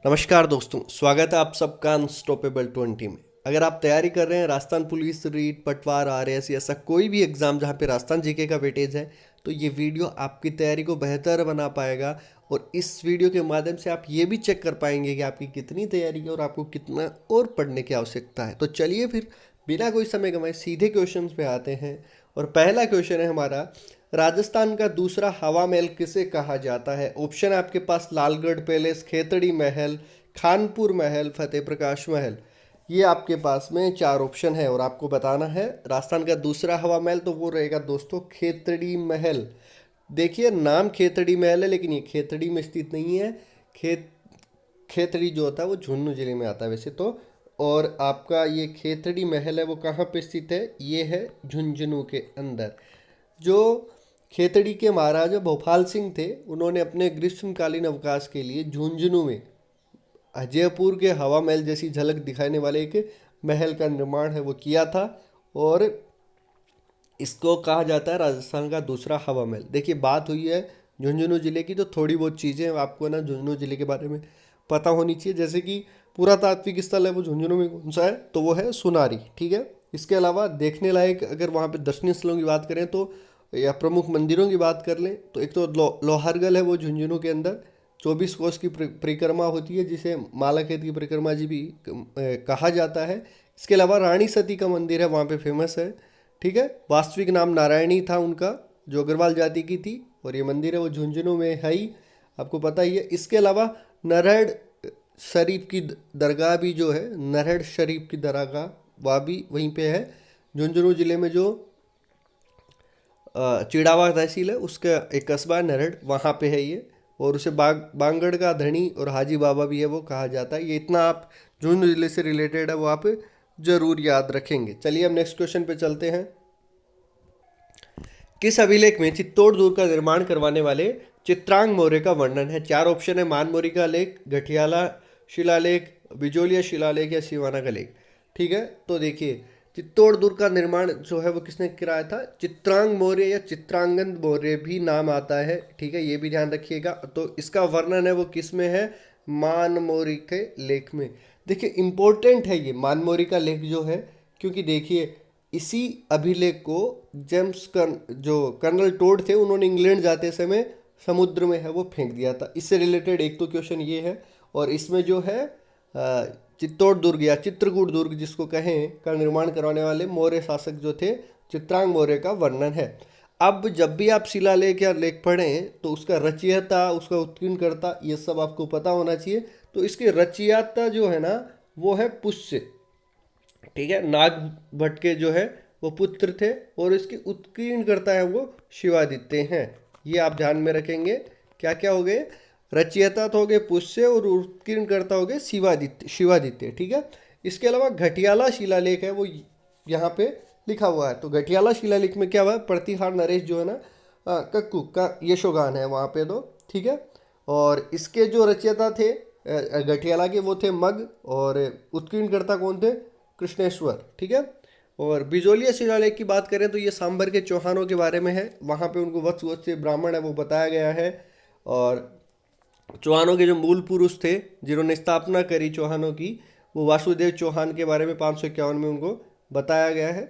नमस्कार दोस्तों, स्वागत है आप सबका अनस्टॉपेबल 20 में। अगर आप तैयारी कर रहे हैं राजस्थान पुलिस, रीट, पटवार, आरएएस, ऐसा कोई भी एग्ज़ाम जहां पे राजस्थान जीके का वेटेज है, तो ये वीडियो आपकी तैयारी को बेहतर बना पाएगा। और इस वीडियो के माध्यम से आप ये भी चेक कर पाएंगे कि आपकी कितनी तैयारी है और आपको कितना और पढ़ने की आवश्यकता है। तो चलिए फिर बिना कोई समय गंवाए सीधे क्वेश्चन पे आते हैं। और पहला क्वेश्चन है हमारा, राजस्थान का दूसरा हवा महल किसे कहा जाता है? ऑप्शन है आपके पास लालगढ़ पैलेस, खेतड़ी महल, खानपुर महल, फतेह प्रकाश महल। ये आपके पास में चार ऑप्शन है और आपको बताना है राजस्थान का दूसरा हवा महल, तो वो रहेगा दोस्तों खेतड़ी महल। देखिए नाम खेतड़ी महल है लेकिन ये खेतड़ी में स्थित नहीं है। खेत खेतड़ी जो होता है वो झुंझुनू जिले में आता है वैसे तो। और आपका ये खेतड़ी महल है वो कहाँ पे स्थित है? ये है झुंझुनू के अंदर। जो खेतड़ी के महाराजा भोपाल सिंह थे, उन्होंने अपने ग्रीष्मकालीन अवकाश के लिए झुंझुनू में अजयपुर के हवा महल जैसी झलक दिखाने वाले एक महल का निर्माण है वो किया था। और इसको कहा जाता है राजस्थान का दूसरा हवा महल। देखिए बात हुई है झुंझुनू जिले की, तो थोड़ी बहुत चीज़ें आपको ना झुंझुनू जिले के बारे में पता होनी चाहिए। जैसे कि पुरातात्विक स्थल है वो झुंझुनू में कौन सा है, तो वो है सुनारी। ठीक है, इसके अलावा देखने लायक अगर वहाँ पे दर्शनीय स्थलों की बात करें तो, या प्रमुख मंदिरों की बात कर लें तो एक तो लोहारगल है वो झुंझुनू के अंदर 24 कोस की परिक्रमा होती है, जिसे मालाखेत की परिक्रमा जी भी कहा जाता है। इसके अलावा रानी सती का मंदिर है वहाँ पे फेमस है। ठीक है, वास्तविक नाम नारायणी था उनका, जो अग्रवाल जाति की थी। और ये मंदिर है वो झुंझुनू में है ही, आपको पता ही है। इसके अलावा नरहड़ शरीफ की दरगाह भी जो है, नरहड़ शरीफ की दरगाह वह भी वहीं पे है झुंझुनू जिले में। जो चिड़ावा तहसील है उसका एक कस्बा है नरहड़, वहाँ पे है ये। और उसे बांगड़ का धनी और हाजी बाबा भी है वो कहा जाता है। ये इतना आप झुंझुनू जिले से रिलेटेड है वो आप जरूर याद रखेंगे। चलिए हम नेक्स्ट क्वेश्चन पे चलते हैं। किस अभिलेख में चित्तौड़ दुर्ग का निर्माण करवाने वाले चित्रांग मौर्य का वर्णन है? चार ऑप्शन है, मानमोरी का लेख, गठियाला शिलालेख, बिजोलिया शिलालेख या सिवाना का लेख। ठीक है, तो देखिए चित्तौड़ दुर्ग का निर्माण जो है वो किसने कराया था? चित्रांग मौर्य या चित्रांगन मौर्य भी नाम आता है। ठीक है, ये भी ध्यान रखिएगा। तो इसका वर्णन है वो किस में है? मानमोरी के लेख में। देखिए इंपॉर्टेंट है ये मानमोरी का लेख जो है, क्योंकि देखिए इसी अभिलेख को जो कर्नल टोड थे उन्होंने इंग्लैंड जाते समय समुद्र में है वो फेंक दिया था। इससे रिलेटेड एक तो क्वेश्चन ये है। और इसमें जो है चित्तौड़ दुर्ग या चित्रकूट दुर्ग जिसको कहें का निर्माण करवाने वाले मौर्य शासक जो थे चित्रांग मौर्य का वर्णन है। अब जब भी आप शिलालेख या लेख पढ़ें तो उसका रचयिता, उसका उत्कीर्णकर्ता, ये सब आपको पता होना चाहिए। तो इसके रचयिता जो है ना वो है पुष्य। ठीक है, नाग भट्ट के जो है वो पुत्र थे। और इसके उत्कीर्णकर्ता है वो शिवादित्य हैं। ये आप ध्यान में रखेंगे। क्या क्या हो गए? रचयिता तो हो गए पुष्य और उत्कीर्णकर्ता हो गए शिवादित्य। ठीक है, इसके अलावा घटियाला शिलालेख है वो यहाँ पे लिखा हुआ है। तो घटियाला शिलालेख में क्या हुआ है? प्रतिहार नरेश जो है ना कक्कू का यशोगान है वहाँ पे। तो ठीक है, और इसके जो रचयिता थे घटियाला के वो थे मग, और उत्कीर्णकर्ता कौन थे? कृष्णेश्वर। ठीक है, और बिजोलिया शिलालेख की बात करें तो ये सांबर के चौहानों के बारे में है। वहाँ पे उनको वत्स वत्स से ब्राह्मण है वो बताया गया है। और चौहानों के जो मूल पुरुष थे जिन्होंने स्थापना करी चौहानों की, वो वासुदेव चौहान के बारे में 551 में उनको बताया गया है।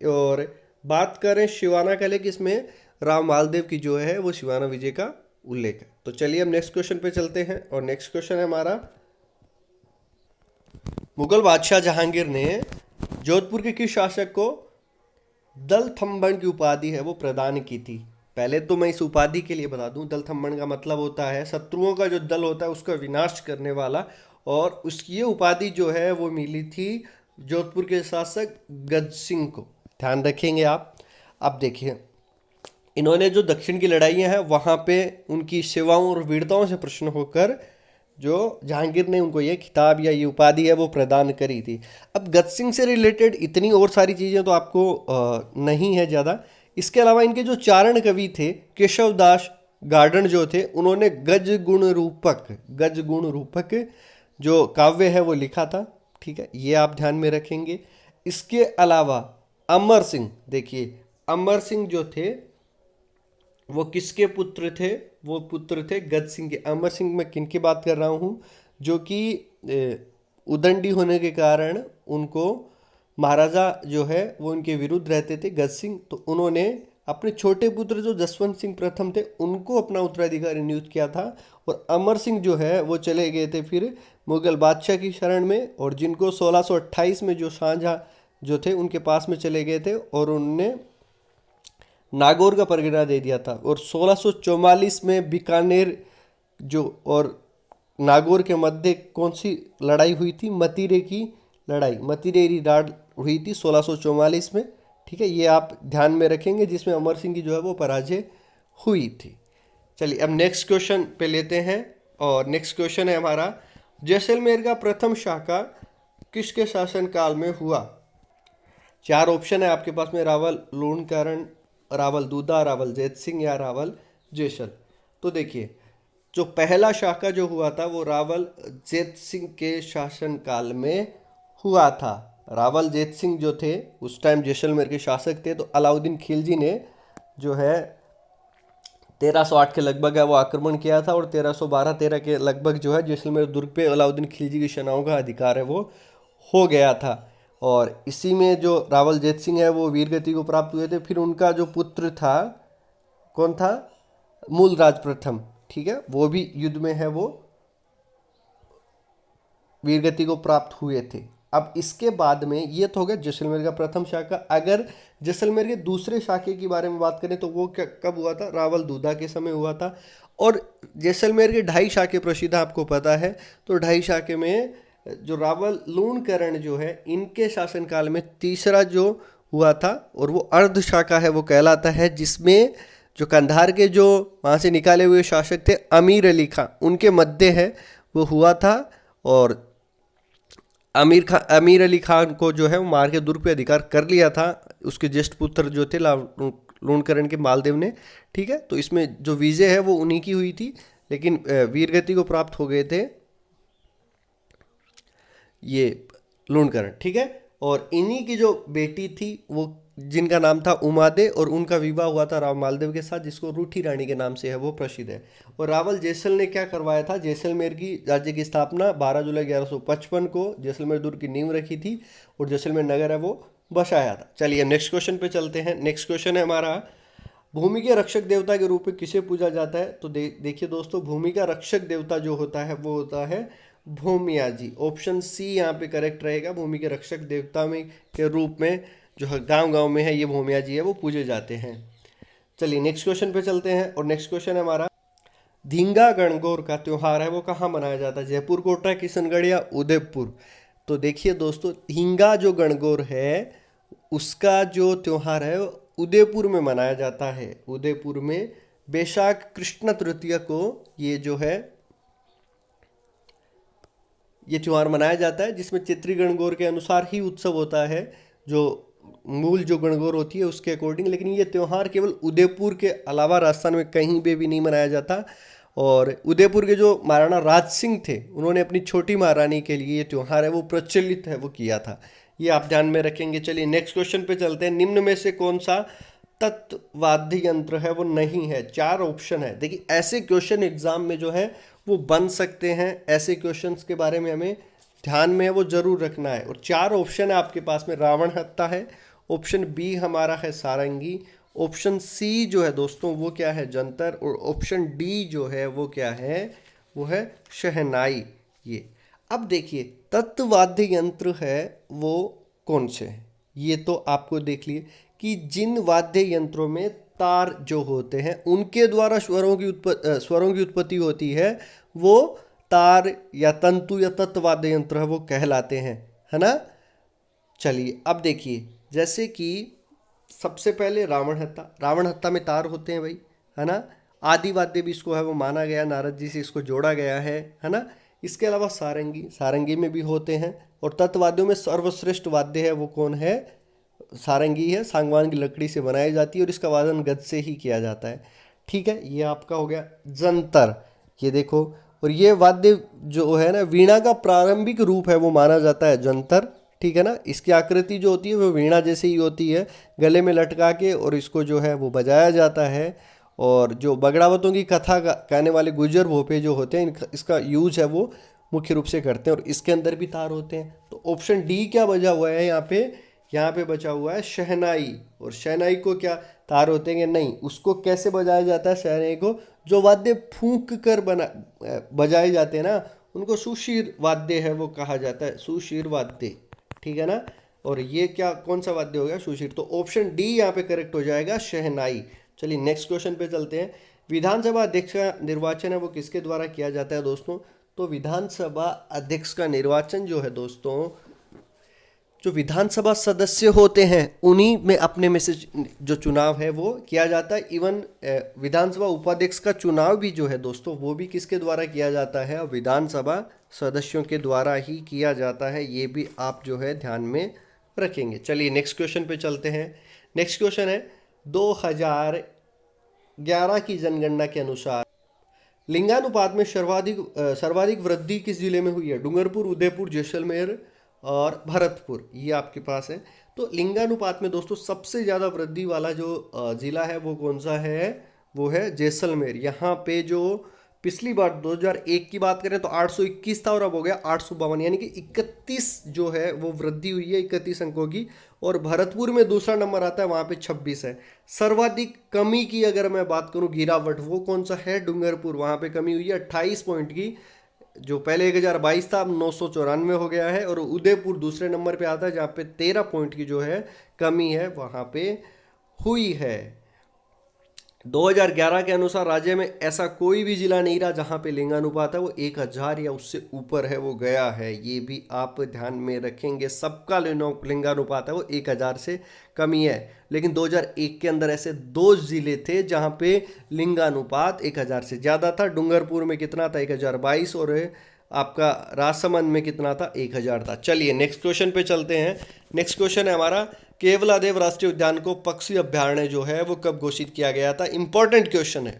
और बात करें शिवाना का लेख, इसमें राम मालदेव की जो है वो शिवाना विजय का उल्लेख है। तो चलिए हम नेक्स्ट क्वेश्चन पे चलते हैं। और नेक्स्ट क्वेश्चन है हमारा, मुगल बादशाह जहांगीर ने जोधपुर के किस शासक को दल थम्बन की उपाधि है वो प्रदान की थी? पहले तो मैं इस उपाधि के लिए बता दूं, दल थम्बन का मतलब होता है शत्रुओं का जो दल होता है उसका विनाश करने वाला। और उसकी ये उपाधि जो है वो मिली थी जोधपुर के शासक गज सिंह को। ध्यान रखेंगे आप। अब देखिए इन्होंने जो दक्षिण की लड़ाइयाँ हैं वहाँ पे उनकी सेवाओं और वीरताओं से प्रश्न होकर जो जहांगीर ने उनको ये खिताब या ये उपाधि है वो प्रदान करी थी। अब गज सिंह से रिलेटेड इतनी और सारी चीज़ें तो आपको नहीं है ज़्यादा। इसके अलावा इनके जो चारण कवि थे केशव दास गार्डन जो थे, उन्होंने गज गुण रूपक जो काव्य है वो लिखा था। ठीक है, ये आप ध्यान में रखेंगे। इसके अलावा अमर सिंह, देखिए अमर सिंह जो थे वो किसके पुत्र थे? वो पुत्र थे गज सिंह के। अमर सिंह मैं किन की बात कर रहा हूँ? जो कि उदंडी होने के कारण उनको महाराजा जो है वो उनके विरुद्ध रहते थे, गज सिंह। तो उन्होंने अपने छोटे पुत्र जो जसवंत सिंह प्रथम थे उनको अपना उत्तराधिकारी नियुक्त किया था। और अमर सिंह जो है वो चले गए थे फिर मुगल बादशाह की शरण में, और जिनको 1628 में जो शाहजहाँ जो थे उनके पास में चले गए थे और उनने नागौर का परगना दे दिया था। और 1644 में बीकानेर जो और नागौर के मध्य कौन सी लड़ाई हुई थी? मतीरे की लड़ाई, मतीरेरी राड हुई थी 1644 में। ठीक है, ये आप ध्यान में रखेंगे, जिसमें अमर सिंह की जो है वो पराजय हुई थी। चलिए अब नेक्स्ट क्वेश्चन पे लेते हैं, और नेक्स्ट क्वेश्चन है हमारा, जैसलमेर का प्रथम शाका किसके शासनकाल में हुआ? 4 ऑप्शन है आपके पास में, रावल लूणकरण, रावल दूधा, रावल जैत सिंह या रावल जैसल। तो देखिए, जो पहला शाका जो हुआ था वो रावल जैत सिंह के शासनकाल में हुआ था। रावल जैत सिंह जो थे उस टाइम जैसलमेर के शासक थे। तो अलाउद्दीन खिलजी ने जो है 1308 के लगभग है वो आक्रमण किया था, और 1312-13 के लगभग जो है जैसलमेर दुर्ग पे अलाउद्दीन खिलजी की सेनाओं का अधिकार है वो हो गया था। और इसी में जो रावल जैत सिंह है वो वीरगति को प्राप्त हुए थे। फिर उनका जो पुत्र था, कौन था? मूलराज प्रथम, ठीक है, वो भी युद्ध में है वो वीरगति को प्राप्त हुए थे। अब इसके बाद में ये तो हो गया जैसलमेर का प्रथम शाखा। अगर जैसलमेर के दूसरे शाखे के बारे में बात करें तो वो कब हुआ था? रावल दूधा के समय हुआ था। और जैसलमेर के 2.5 शाखे प्रसिद्ध आपको पता है। तो 2.5 शाखे में जो रावल लूणकरण जो है इनके शासनकाल में तीसरा जो हुआ था, और वो अर्ध शाखा है वो कहलाता है, जिसमें जो कंधार के जो वहाँ से निकाले हुए शासक थे अमीर अली खां, उनके मध्य है वो हुआ था। और अमीर अली खान को जो है वो मार के दुर्ग पे अधिकार कर लिया था उसके ज्येष्ठ पुत्र जो थे लूणकरण के मालदेव ने। ठीक है, तो इसमें जो विजय है वो उन्हीं की हुई थी, लेकिन वीरगति को प्राप्त हो गए थे ये लूणकरण। ठीक है, और इन्हीं की जो बेटी थी वो जिनका नाम था उमादे, और उनका विवाह हुआ था राव मालदेव के साथ, जिसको रूठी रानी के नाम से है वो प्रसिद्ध है। और रावल जैसल ने क्या करवाया था? जैसलमेर की राज्य की स्थापना 12 जुलाई 1155 को जैसलमेर दुर्ग की नींव रखी थी, और जैसलमेर नगर है वो बसाया था। चलिए नेक्स्ट क्वेश्चन पे चलते हैं। नेक्स्ट क्वेश्चन है हमारा, भूमि के रक्षक देवता के रूप में किसे पूजा जाता है? तो देखिए दोस्तों, भूमि का रक्षक देवता जो होता है वो होता है भूमिया जी। ऑप्शन सी यहाँ पे करेक्ट रहेगा। भूमि के रक्षक देवता में के रूप में जो गांव गांव में है ये भूमिया जी है वो पूजे जाते हैं। चलिए नेक्स्ट क्वेश्चन पे चलते हैं, और नेक्स्ट क्वेश्चन है हमारा, धींगा गणगौर का त्योहार है वो कहाँ मनाया जाता है? जयपुर, कोटा, किशनगढ़ या उदयपुर? तो देखिए दोस्तों, धींगा जो गणगौर है उसका जो त्योहार है उदयपुर में मनाया जाता है। उदयपुर में बैशाख कृष्ण तृतीया को ये जो है ये त्यौहार मनाया जाता है, जिसमें चित्री गणगौर के अनुसार ही उत्सव होता है, जो मूल जो गणगौर होती है उसके अकॉर्डिंग। लेकिन ये त्यौहार केवल उदयपुर के अलावा राजस्थान में कहीं पे भी नहीं मनाया जाता। और उदयपुर के जो महाराणा राज सिंह थे उन्होंने अपनी छोटी महारानी के लिए ये त्यौहार है वो प्रचलित है वो किया था, ये आप ध्यान में रखेंगे। चलिए नेक्स्ट क्वेश्चन पे चलते हैं। निम्न में से कौन सा तत्वाद्य यंत्र है वो नहीं है? 4 ऑप्शन है। देखिए, ऐसे क्वेश्चन एग्जाम में जो है वो बन सकते हैं, ऐसे क्वेश्चंस के बारे में हमें ध्यान में है वो जरूर रखना है। और 4 ऑप्शन है आपके पास में, रावण हत्ता है, ऑप्शन बी हमारा है सारंगी, ऑप्शन सी जो है दोस्तों वो क्या है? जंतर, और ऑप्शन डी जो है वो क्या है? वो है शहनाई। ये अब देखिए, तत्वाद्य यंत्र है वो कौन से हैं? ये तो आपको देख लिए कि जिन वाद्य यंत्रों में तार जो होते हैं उनके द्वारा स्वरों की उत्पत्ति होती है वो तार या तंतु या तत्वाद्य यंत्र है वो कहलाते हैं, है ना। चलिए अब देखिए, जैसे कि सबसे पहले रावण हत्ता में तार होते हैं भाई, है ना। आदि वाद्य भी इसको है वो माना गया, नारद जी से इसको जोड़ा गया है ना। इसके अलावा सारंगी में भी होते हैं। और तत्वाद्यों में सर्वश्रेष्ठ वाद्य है वो कौन है? सारंगी है, सागवान की लकड़ी से बनाई जाती है और इसका वादन गज से ही किया जाता है। ठीक है, ये आपका हो गया जंतर। ये देखो, और ये वाद्य जो है ना वीणा का प्रारंभिक रूप है वो माना जाता है जंतर। ठीक है ना, इसकी आकृति जो होती है वो वीणा जैसे ही होती है, गले में लटका के और इसको जो है वो बजाया जाता है। और जो बगड़ावतों की कथा कहने वाले गुजर भोपे जो होते हैं इसका यूज है वो मुख्य रूप से करते हैं और इसके अंदर भी तार होते हैं। तो ऑप्शन डी क्या बचा हुआ है यहाँ पे बचा हुआ है शहनाई। और शहनाई को क्या तार होते हैं कि नहीं, उसको कैसे बजाया जाता है शहनाई को, जो वाद्य फूंक कर बजाए जाते हैं ना, उनको सुशीर वाद्य है वो कहा जाता है, सुशीर वाद्य, ठीक है ना। और ये क्या कौन सा वाद्य हो गया, सुशीर। तो ऑप्शन डी यहाँ पे करेक्ट हो जाएगा, शहनाई। चलिए नेक्स्ट क्वेश्चन पे चलते हैं। विधानसभा अध्यक्ष का निर्वाचन है वो किसके द्वारा किया जाता है दोस्तों। तो विधानसभा अध्यक्ष का निर्वाचन जो है दोस्तों, जो विधानसभा सदस्य होते हैं उन्हीं में अपने में से जो चुनाव है वो किया जाता है। इवन विधानसभा उपाध्यक्ष का चुनाव भी जो है दोस्तों, वो भी किसके द्वारा किया जाता है, विधानसभा सदस्यों के द्वारा ही किया जाता है। ये भी आप जो है ध्यान में रखेंगे। चलिए नेक्स्ट क्वेश्चन पे चलते हैं। नेक्स्ट क्वेश्चन है 2011 की जनगणना के अनुसार लिंगानुपात में सर्वाधिक वृद्धि किस जिले में हुई है। डूंगरपुर, उदयपुर, जैसलमेर और भरतपुर, ये आपके पास है। तो लिंगानुपात में दोस्तों सबसे ज़्यादा वृद्धि वाला जो ज़िला है वो कौन सा है, वो है जैसलमेर। यहाँ पे जो पिछली बार 2001 की बात करें तो 821 था और अब हो गया 852, यानी कि 31 जो है वो वृद्धि हुई है, 31 अंकों की। और भरतपुर में दूसरा नंबर आता है, वहाँ पे 26 है। सर्वाधिक कमी की अगर मैं बात करूँ, गिरावट, वो कौन सा है, डूंगरपुर, वहाँ पे कमी हुई है 28 पॉइंट की। जो पहले 1022 था अब 994 हो गया है। और उदयपुर दूसरे नंबर पे आता है, जहाँ पे 13 पॉइंट की जो है कमी है वहाँ पे हुई है। 2011 के अनुसार राज्य में ऐसा कोई भी जिला नहीं रहा जहाँ पे लिंगानुपात है वो 1000 या उससे ऊपर है वो गया है। ये भी आप ध्यान में रखेंगे, सबका लिंगानुपात है वो 1000 से कमी है। लेकिन 2001 के अंदर ऐसे 2 जिले थे जहाँ पे लिंगानुपात 1000 से ज़्यादा था। डूंगरपुर में कितना था, 1022, और आपका राजसमंद में कितना था, 1000 था। चलिए नेक्स्ट क्वेश्चन पे चलते हैं। नेक्स्ट क्वेश्चन है हमारा, केवलादेव राष्ट्रीय उद्यान को पक्षी अभ्यारण्य जो है वो कब घोषित किया गया था। इंपॉर्टेंट क्वेश्चन है।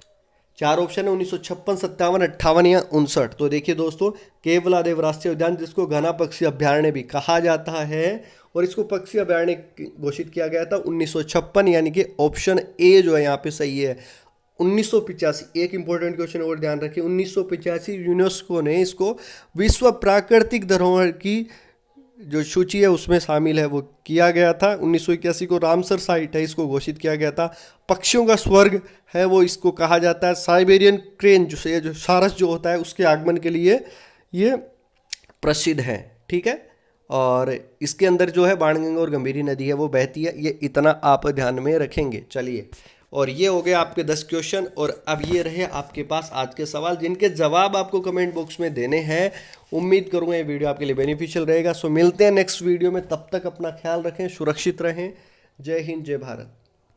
4 ऑप्शन है, 1956, 57, 58 या 59। तो देखिए दोस्तों, केवलादेव राष्ट्रीय उद्यान, जिसको घना पक्षी अभ्यारण्य भी कहा जाता है, और इसको पक्षी अभ्यारण्य घोषित किया गया था 1956, यानी कि ऑप्शन ए जो है यहाँ पे सही है। 1985, एक इंपॉर्टेंट क्वेश्चन और ध्यान रखिए, 1985 यूनेस्को ने इसको विश्व प्राकृतिक धरोहर की जो सूची है उसमें शामिल है वो किया गया था। 1981 को रामसर साइट है, इसको घोषित किया गया था। पक्षियों का स्वर्ग है वो इसको कहा जाता है। साइबेरियन क्रेन जो सारस जो होता है उसके आगमन के लिए ये प्रसिद्ध है, ठीक है। और इसके अंदर जो है बाणगंगा और गंभीरी नदी है वो बहती है, ये इतना आप ध्यान में रखेंगे। चलिए, और ये हो गए आपके 10 क्वेश्चन, और अब ये रहे आपके पास आज के सवाल जिनके जवाब आपको कमेंट बॉक्स में देने हैं। उम्मीद करूँगा ये वीडियो आपके लिए बेनिफिशियल रहेगा। सो मिलते हैं नेक्स्ट वीडियो में, तब तक अपना ख्याल रखें, सुरक्षित रहें। जय हिंद, जय भारत।